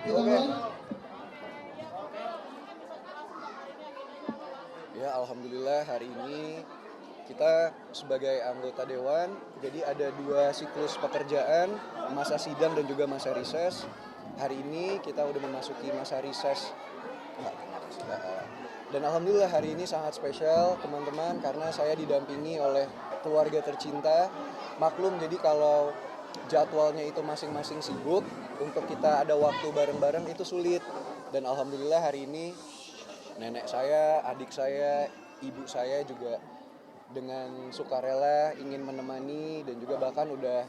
Oke. Ya, alhamdulillah hari ini kita sebagai anggota dewan, jadi ada 2 siklus pekerjaan, masa sidang dan juga masa rises. Hari ini kita udah memasuki masa rises. Dan alhamdulillah hari ini sangat spesial teman-teman karena saya didampingi oleh keluarga tercinta. Maklum, jadi kalau jadwalnya itu masing-masing sibuk, untuk kita ada waktu bareng-bareng itu sulit. Dan alhamdulillah hari ini nenek saya, adik saya, ibu saya juga dengan sukarela ingin menemani dan juga bahkan udah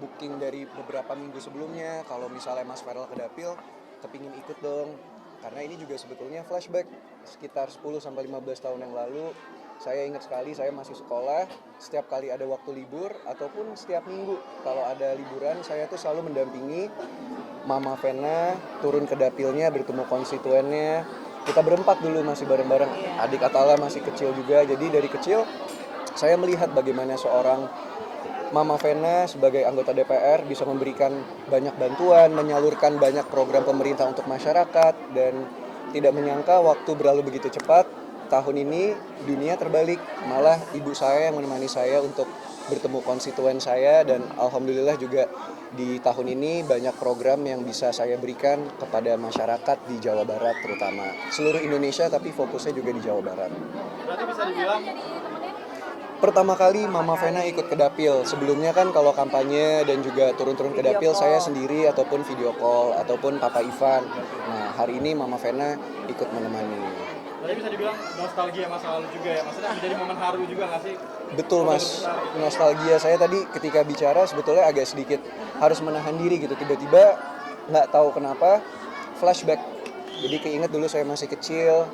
booking dari beberapa minggu sebelumnya. Kalau misalnya Mas Feral ke Dapil, kepingin ikut dong. Karena ini juga sebetulnya flashback sekitar 10-15 tahun yang lalu. Saya ingat sekali saya masih sekolah, setiap kali ada waktu libur ataupun setiap minggu kalau ada liburan, saya tuh selalu mendampingi Mama Vena turun ke dapilnya bertemu konstituennya. Kita berempat dulu masih bareng-bareng, adik Atala masih kecil juga, jadi dari kecil saya melihat bagaimana seorang Mama Vena sebagai anggota DPR bisa memberikan banyak bantuan, menyalurkan banyak program pemerintah untuk masyarakat, dan tidak menyangka waktu berlalu begitu cepat. Tahun ini dunia terbalik, malah ibu saya yang menemani saya untuk bertemu konstituen saya, dan alhamdulillah juga di tahun ini banyak program yang bisa saya berikan kepada masyarakat di Jawa Barat, terutama seluruh Indonesia tapi fokusnya juga di Jawa Barat. Berarti bisa dibilang Pertama kali Mama Vena ikut ke Dapil. Sebelumnya kan kalau kampanye dan juga turun-turun ke Dapil saya sendiri ataupun video call ataupun Papa Ivan. Nah, hari ini Mama Vena ikut menemani. berarti bisa dibilang nostalgia masa lalu juga ya, maksudnya menjadi momen haru juga nggak sih? Betul Mas, nostalgia saya tadi ketika bicara sebetulnya agak sedikit harus menahan diri gitu. Tiba-tiba nggak tahu kenapa flashback. Jadi keinget dulu saya masih kecil,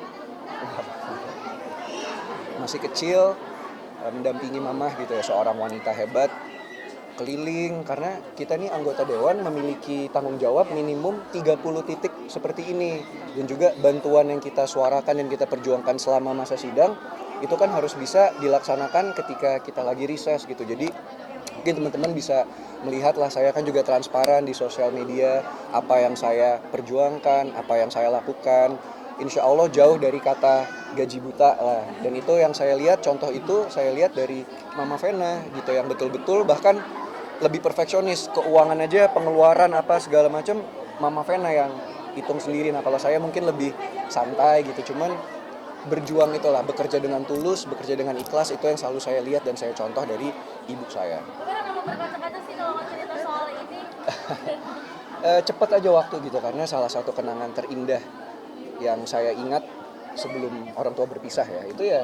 mendampingi mamah gitu ya, seorang wanita hebat, keliling karena kita nih anggota dewan memiliki tanggung jawab minimum 30 titik seperti ini, dan juga bantuan yang kita suarakan dan kita perjuangkan selama masa sidang itu kan harus bisa dilaksanakan ketika kita lagi rises gitu. Jadi mungkin teman-teman bisa melihat lah, saya kan juga transparan di sosial media apa yang saya perjuangkan, apa yang saya lakukan. Insya Allah jauh dari kata gaji buta lah, dan itu yang saya lihat, contoh itu saya lihat dari Mama Vena gitu, yang betul-betul bahkan lebih perfeksionis, keuangan aja pengeluaran apa segala macam Mama Vena yang hitung sendiri. Nah kalau saya mungkin lebih santai gitu, cuman berjuang itulah, bekerja dengan tulus, bekerja dengan ikhlas, itu yang selalu saya lihat dan saya contoh dari ibu saya. Tapi kenapa berkaca-kaca sih kalau cerita soal ini? Cepat aja waktu gitu, karena salah satu kenangan terindah yang saya ingat sebelum orang tua berpisah ya, itu ya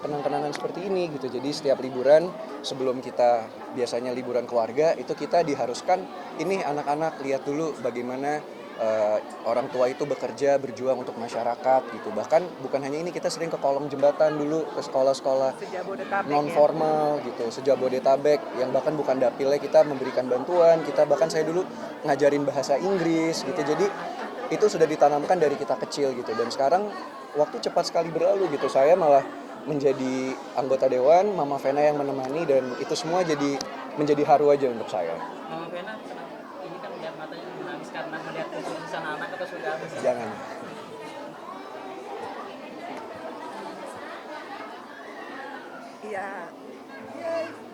kenang-kenangan seperti ini gitu. Jadi setiap liburan, sebelum kita biasanya liburan keluarga, itu kita diharuskan, ini anak-anak lihat dulu bagaimana orang tua itu bekerja, berjuang untuk masyarakat gitu. Bahkan bukan hanya ini, kita sering ke kolong jembatan dulu, ke sekolah-sekolah non formal gitu, sejabodetabek, yang bahkan bukan dapilnya kita memberikan bantuan. Kita bahkan, saya dulu ngajarin bahasa Inggris gitu. Jadi itu sudah ditanamkan dari kita kecil gitu, dan sekarang waktu cepat sekali berlalu gitu. Saya malah menjadi anggota dewan, Mama Vena yang menemani, dan itu semua jadi menjadi haru aja untuk saya. Mama Vena, ini kan lihat matanya menangis karena melihat keputusan anak atau sudah habis? Jangan. Ya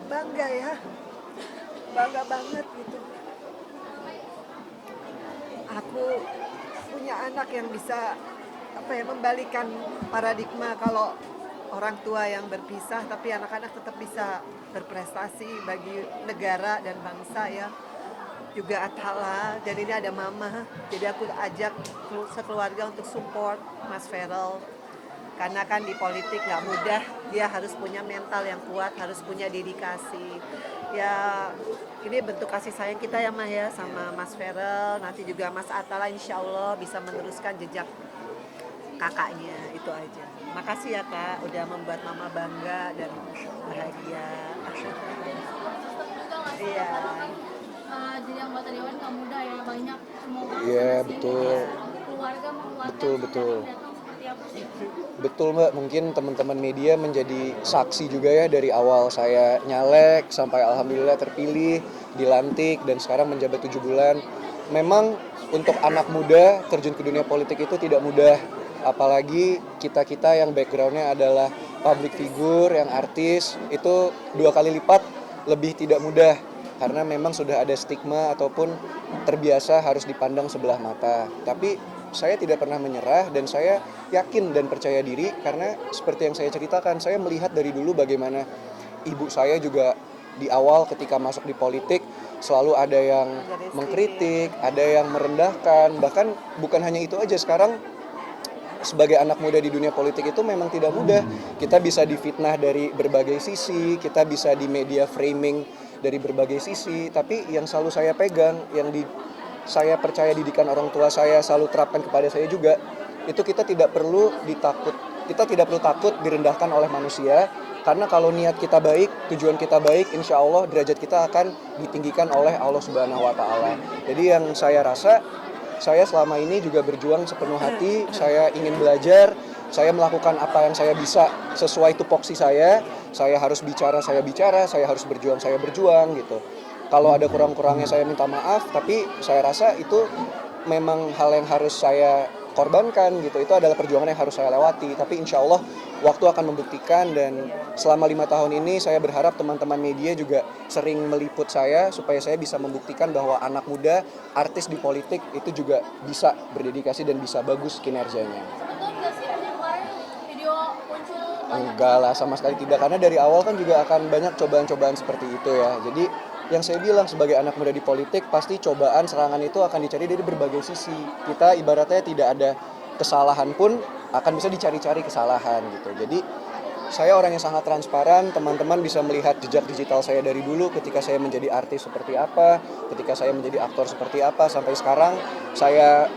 bangga ya, bangga banget gitu. Aku punya anak yang bisa membalikan paradigma kalau orang tua yang berpisah tapi anak-anak tetap bisa berprestasi bagi negara dan bangsa ya. Juga Atala, dan ini ada Mama, jadi aku ajak sekeluarga untuk support Mas Feral, karena kan di politik nggak mudah, dia harus punya mental yang kuat, harus punya dedikasi ya. Ini bentuk kasih sayang kita ya Mah ya sama Mas Feral. Nanti juga Mas Atala insya Allah bisa meneruskan jejak kakaknya, itu aja. Makasih ya Kak, udah membuat Mama bangga dan bahagia. Iya. Jadi anggota dewan nggak mudah ya, banyak semua orang Iya, sana betul. sini, keluarga mengeluarkan Betul. datang seperti apa sih? Betul Mbak, mungkin teman-teman media menjadi saksi juga ya, dari awal saya nyalek sampai alhamdulillah terpilih, dilantik, dan sekarang menjabat 7 bulan. Memang untuk anak muda terjun ke dunia politik itu tidak mudah. Apalagi kita-kita yang backgroundnya adalah public figure, yang artis, itu 2 kali lipat lebih tidak mudah. Karena memang sudah ada stigma ataupun terbiasa harus dipandang sebelah mata. Tapi saya tidak pernah menyerah dan saya yakin dan percaya diri karena seperti yang saya ceritakan, saya melihat dari dulu bagaimana ibu saya juga di awal ketika masuk di politik selalu ada yang mengkritik, ada yang merendahkan, bahkan bukan hanya itu aja, sekarang sebagai anak muda di dunia politik itu memang tidak mudah. Kita bisa difitnah dari berbagai sisi, kita bisa di media framing dari berbagai sisi, tapi yang selalu saya pegang, saya percaya didikan orang tua saya selalu terapkan kepada saya juga, itu kita tidak perlu takut direndahkan oleh manusia. Karena kalau niat kita baik, tujuan kita baik, insya Allah derajat kita akan ditinggikan oleh Allah Subhanahu wa Ta'ala. Jadi yang saya rasa, saya selama ini juga berjuang sepenuh hati, saya ingin belajar, saya melakukan apa yang saya bisa sesuai tupoksi saya harus bicara, saya harus berjuang, saya berjuang gitu. Kalau ada kurang-kurangnya saya minta maaf, tapi saya rasa itu memang hal yang harus saya korbankan gitu. Itu adalah perjuangan yang harus saya lewati, tapi insya Allah waktu akan membuktikan. Dan selama 5 tahun ini saya berharap teman-teman media juga sering meliput saya supaya saya bisa membuktikan bahwa anak muda artis di politik itu juga bisa berdedikasi dan bisa bagus kinerjanya. Betul nggak sih yang kemarin video muncul banyak? Enggak lah, sama sekali tidak, karena dari awal kan juga akan banyak cobaan-cobaan seperti itu ya. Jadi yang saya bilang sebagai anak muda di politik, pasti cobaan, serangan itu akan dicari dari berbagai sisi. Kita ibaratnya tidak ada kesalahan pun akan bisa dicari-cari kesalahan gitu. Jadi saya orang yang sangat transparan, teman-teman bisa melihat jejak digital saya dari dulu ketika saya menjadi artis seperti apa, ketika saya menjadi aktor seperti apa, sampai sekarang saya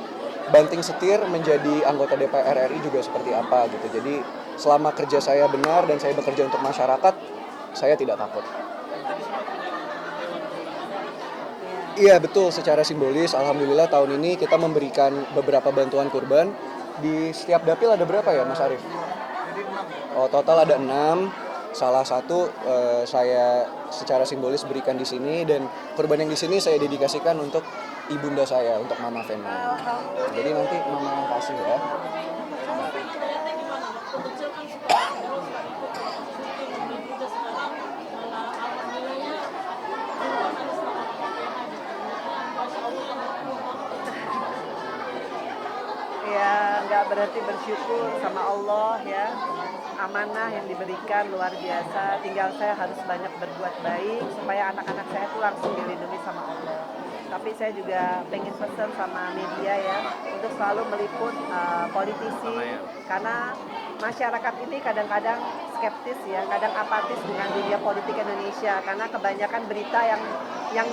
banting setir menjadi anggota DPR RI juga seperti apa gitu. Jadi selama kerja saya benar dan saya bekerja untuk masyarakat, saya tidak takut. Iya betul, secara simbolis alhamdulillah tahun ini kita memberikan beberapa bantuan kurban. Di setiap dapil ada berapa ya Mas Arief? Oh, total ada 6. Salah satu saya secara simbolis berikan di sini, dan kurban yang di sini saya dedikasikan untuk ibunda saya, untuk Mama Feni. Jadi nanti Mama yang kasih ya. Ya, nggak berhenti bersyukur sama Allah ya. Amanah yang diberikan luar biasa. Tinggal saya harus banyak berbuat baik supaya anak-anak saya itu langsung dilindungi sama Allah. Tapi saya juga pengen pesan sama media ya untuk selalu meliput politisi, karena masyarakat ini kadang-kadang skeptis ya, kadang apatis dengan dunia politik Indonesia karena kebanyakan berita yang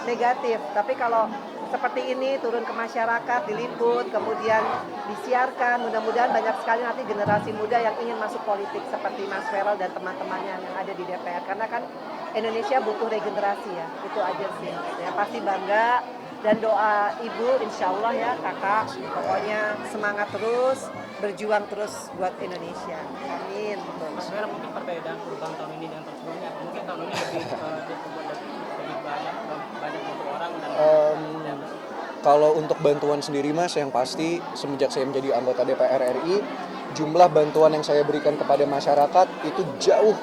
negatif. Tapi kalau seperti ini turun ke masyarakat, diliput, kemudian disiarkan, mudah-mudahan banyak sekali nanti generasi muda yang ingin masuk politik seperti Mas Feral dan teman-temannya yang ada di DPR, karena kan Indonesia butuh regenerasi ya, itu aja sih ya. Pasti bangga, dan doa ibu insya Allah ya kakak, pokoknya semangat terus, berjuang terus buat Indonesia, amin. Mas Vera, mungkin perbedaan kurban tahun ini dengan tahun sebelumnya, mungkin tahun ini lebih banyak untuk orang dan kalau untuk bantuan sendiri Mas, yang pasti semenjak saya menjadi anggota DPR RI, jumlah bantuan yang saya berikan kepada masyarakat itu jauh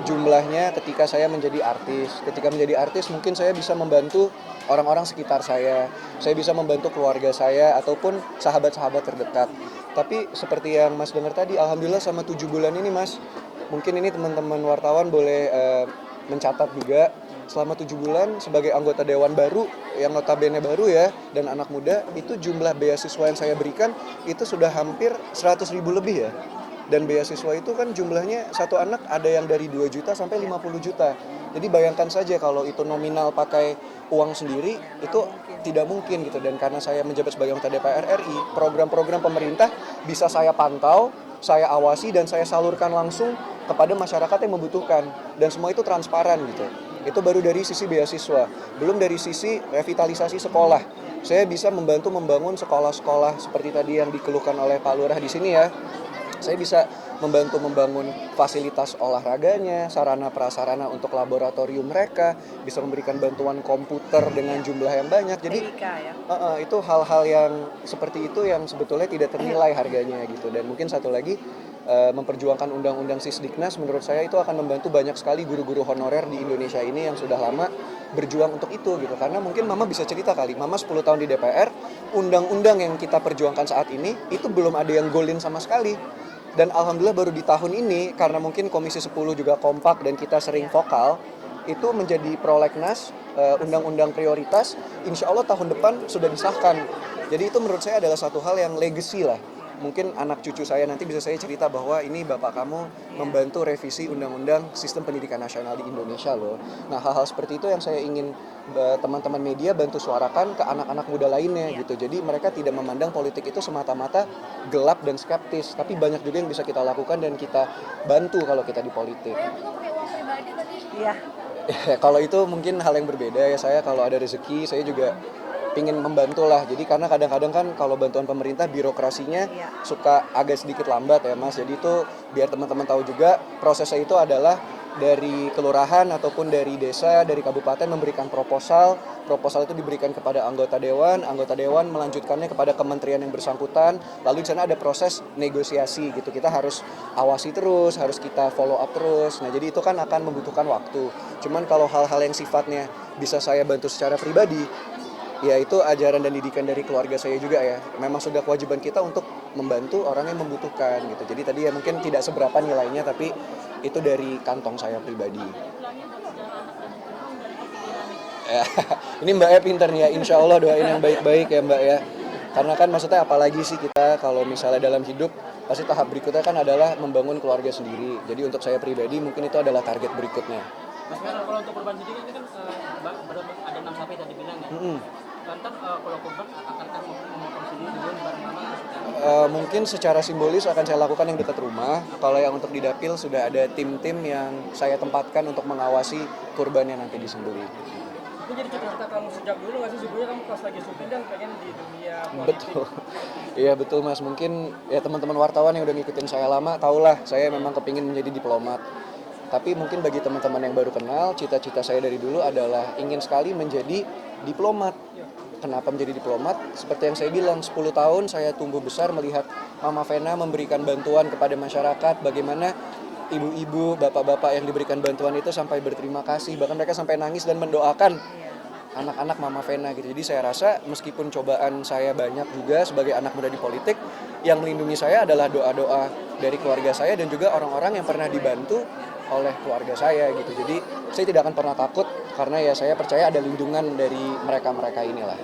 jumlahnya ketika saya menjadi artis. Ketika menjadi artis mungkin saya bisa membantu orang-orang sekitar saya bisa membantu keluarga saya ataupun sahabat-sahabat terdekat. Tapi seperti yang Mas dengar tadi, alhamdulillah sama 7 bulan ini Mas, mungkin ini teman-teman wartawan boleh mencatat juga, selama 7 bulan sebagai anggota dewan baru yang notabene baru ya, dan anak muda, itu jumlah beasiswa yang saya berikan itu sudah hampir 100.000 lebih ya. Dan beasiswa itu kan jumlahnya satu anak ada yang dari 2 juta sampai 50 juta. Jadi bayangkan saja kalau itu nominal pakai uang sendiri itu tidak mungkin gitu. Dan karena saya menjabat sebagai anggota DPR RI, program-program pemerintah bisa saya pantau, saya awasi, dan saya salurkan langsung kepada masyarakat yang membutuhkan. Dan semua itu transparan gitu. Itu baru dari sisi beasiswa, belum dari sisi revitalisasi sekolah. Saya bisa membantu membangun sekolah-sekolah seperti tadi yang dikeluhkan oleh Pak Lurah di sini ya. Saya bisa membantu membangun fasilitas olahraganya, sarana prasarana untuk laboratorium mereka, bisa memberikan bantuan komputer dengan jumlah yang banyak. Jadi TIK ya. itu hal-hal yang seperti itu yang sebetulnya tidak ternilai harganya gitu. Dan mungkin satu lagi, memperjuangkan undang-undang Sisdiknas menurut saya itu akan membantu banyak sekali guru-guru honorer di Indonesia ini yang sudah lama berjuang untuk itu gitu. Karena mungkin Mama bisa cerita kali, Mama 10 tahun di DPR, undang-undang yang kita perjuangkan saat ini itu belum ada yang golin sama sekali. Dan alhamdulillah baru di tahun ini, karena mungkin Komisi 10 juga kompak dan kita sering vokal, itu menjadi prolegnas, undang-undang prioritas, insya Allah tahun depan sudah disahkan. Jadi itu menurut saya adalah satu hal yang legacy lah. Mungkin anak cucu saya nanti bisa saya cerita bahwa ini bapak kamu membantu revisi undang-undang sistem pendidikan nasional di Indonesia loh. Nah, hal-hal seperti itu yang saya ingin teman-teman media bantu suarakan ke anak-anak muda lainnya gitu. Jadi mereka tidak memandang politik itu semata-mata gelap dan skeptis, tapi banyak juga yang bisa kita lakukan dan kita bantu kalau kita di politik. Kayak itu pakai uang pribadi tadi. Iya. Kalau itu mungkin hal yang berbeda ya. Saya kalau ada rezeki saya juga pingin membantu lah. Jadi karena kadang-kadang kan kalau bantuan pemerintah birokrasinya suka agak sedikit lambat ya Mas. Jadi itu biar teman-teman tahu juga prosesnya itu adalah dari kelurahan ataupun dari desa, dari kabupaten memberikan proposal. Proposal itu diberikan kepada anggota dewan melanjutkannya kepada kementerian yang bersangkutan. Lalu di sana ada proses negosiasi gitu. Kita harus awasi terus, harus kita follow up terus. Nah, jadi itu kan akan membutuhkan waktu. Cuman kalau hal-hal yang sifatnya bisa saya bantu secara pribadi, ya itu ajaran dan didikan dari keluarga saya juga ya. Memang sudah kewajiban kita untuk membantu orang yang membutuhkan gitu. Jadi tadi ya mungkin tidak seberapa nilainya, tapi itu dari kantong saya pribadi. Ya, ini Mbak E pinter nih ya, insya Allah doain yang baik-baik ya Mbak ya. Karena kan maksudnya apalagi sih kita kalau misalnya dalam hidup, pasti tahap berikutnya kan adalah membangun keluarga sendiri. Jadi untuk saya pribadi mungkin itu adalah target berikutnya. Mas Mer, kalau untuk korban sendiri ini kan ada 6 sapi tadi bilang ya. Lantas kalau korban akan memotong sendiri dulu bareng mama atau mungkin secara simbolis akan saya lakukan yang dekat rumah. Kalau yang untuk di dapil sudah ada tim-tim yang saya tempatkan untuk mengawasi kurbannya nanti disembelih. Itu jadi cita-cita kamu sejak dulu nggak sih? Sebelumnya kamu pas lagi syuting kan pengen di dunia politik. Betul. Iya betul Mas. Mungkin ya teman-teman wartawan yang udah ngikutin saya lama tahulah saya memang kepingin menjadi diplomat. Tapi mungkin bagi teman-teman yang baru kenal, cita-cita saya dari dulu adalah ingin sekali menjadi diplomat. Kenapa menjadi diplomat? Seperti yang saya bilang, 10 tahun saya tumbuh besar melihat Mama Vena memberikan bantuan kepada masyarakat, bagaimana ibu-ibu, bapak-bapak yang diberikan bantuan itu sampai berterima kasih, bahkan mereka sampai nangis dan mendoakan anak-anak Mama Vena gitu. Jadi saya rasa meskipun cobaan saya banyak juga sebagai anak muda di politik, yang melindungi saya adalah doa-doa dari keluarga saya dan juga orang-orang yang pernah dibantu oleh keluarga saya gitu. Jadi saya tidak akan pernah takut karena ya saya percaya ada lindungan dari mereka-mereka inilah.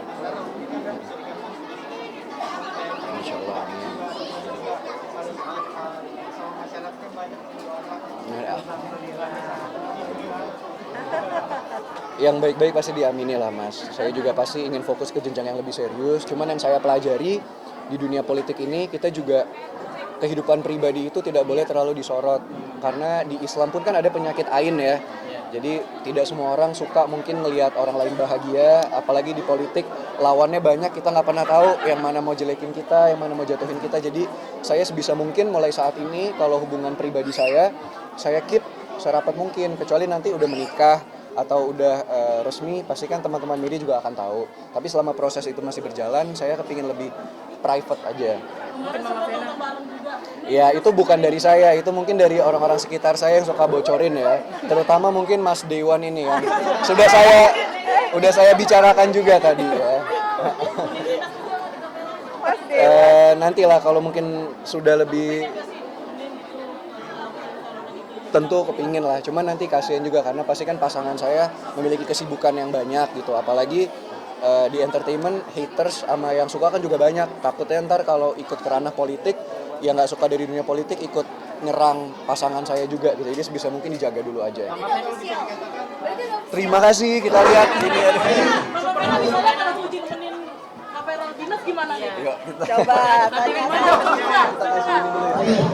Insya Allah, amin. Yang baik-baik pasti diamini lah Mas. Saya juga pasti ingin fokus ke jenjang yang lebih serius. Cuman yang saya pelajari di dunia politik ini, kita juga kehidupan pribadi itu tidak boleh terlalu disorot. Karena di Islam pun kan ada penyakit ain ya. Jadi tidak semua orang suka mungkin melihat orang lain bahagia. Apalagi di politik lawannya banyak, kita nggak pernah tahu yang mana mau jelekin kita, yang mana mau jatuhin kita. Jadi saya sebisa mungkin mulai saat ini kalau hubungan pribadi saya keep serapat mungkin. Kecuali nanti udah menikah atau udah resmi, pasti kan teman-teman media juga akan tahu. Tapi selama proses itu masih berjalan, saya kepingin lebih private aja. Ya itu bukan dari saya, itu mungkin dari orang-orang sekitar saya yang suka bocorin ya. Terutama mungkin Mas Dewan ini yang sudah saya bicarakan juga tadi ya. Nantilah kalau mungkin sudah lebih tentu kepingin lah, cuman nanti kasihan juga karena pasti kan pasangan saya memiliki kesibukan yang banyak gitu, apalagi di entertainment haters sama yang suka kan juga banyak. Takutnya ntar kalau ikut ke ranah politik, yang nggak suka dari dunia politik ikut nyerang pasangan saya juga gitu, jadi sebisa mungkin dijaga dulu aja. Terima kasih, kita lihat ini ada. Gimana nih? Yuk, kita Coba tanya. kasih ini dulu ya.